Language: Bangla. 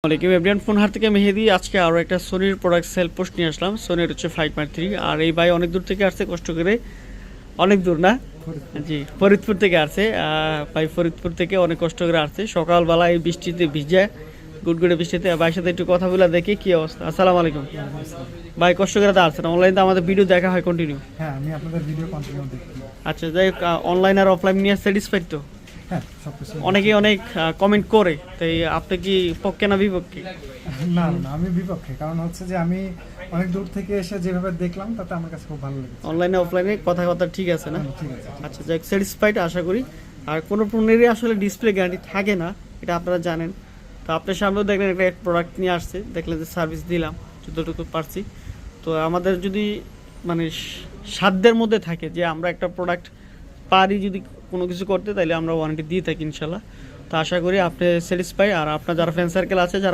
ওয়ালাইকুম এভরিওয়ান, ফোন হাট থেকে মেহেদি। আজকে আরও একটা সোনির প্রোডাক্ট সেল পোস্ট নিয়ে আসলাম। সোনির হচ্ছে 5.3। আর এই ভাই অনেক দূর থেকে আসছে, কষ্ট করে। অনেক দূর না? জি, ফরিদপুর থেকে আসছে। ভাই ফরিদপুর থেকে অনেক কষ্ট করে আসছে, সকালবেলা এই বৃষ্টিতে ভিজে, গুড়গুড়ে বৃষ্টিতে। ভাইয়ের সাথে একটু কথা বলে দেখি কি অবস্থা। আসসালামু আলাইকুম ভাই, কষ্ট করে তো আসছেন। অনলাইনে আমাদের ভিডিও দেখা হয় কন্টিনিউ। হ্যাঁ, আমি আপনাদের ভিডিও কন্টিনিউ দেখি। আচ্ছা, যাই হোক, অনলাইন আর অফলাইন নিয়ে স্যাটিসফাইড তো? হ্যাঁ, সবকিছু। অনেকেই অনেক কমেন্ট করে, তাই আপনি কি পক্ষে না বিপক্ষে? না না, আমি বিপক্ষে। কারণ হচ্ছে যে আমি অনেক দূর থেকে এসে যেভাবে দেখলাম তাতে আমার কাছে খুব ভালো লেগেছে। অনলাইনে অফলাইনে কথা কথা ঠিক আছে না? ঠিক আছে। আচ্ছা, যাই স্যাটিসফাইড আশা করি। আর কোনো পণ্যেরই আসলে ডিসপ্লে গ্যারান্টি থাকে না, এটা আপনারা জানেন। তো আপনার সামনেও দেখলেন একটা প্রোডাক্ট নিয়ে আসছে, দেখলেন যে সার্ভিস দিলাম যতটুকু পারছি। তো আমাদের যদি মানে সাধ্যের মধ্যে থাকে যে আমরা একটা প্রোডাক্ট পারি যদি কোনো কিছু করতে, তাইলে আমরা ওয়ারেন্টি দিয়ে থাকি ইনশাল্লাহ। তো আশা করি আপনি স্যাটিসফাই। আর আপনার যারা ফ্রেন্ড সার্কেল আছে, যারা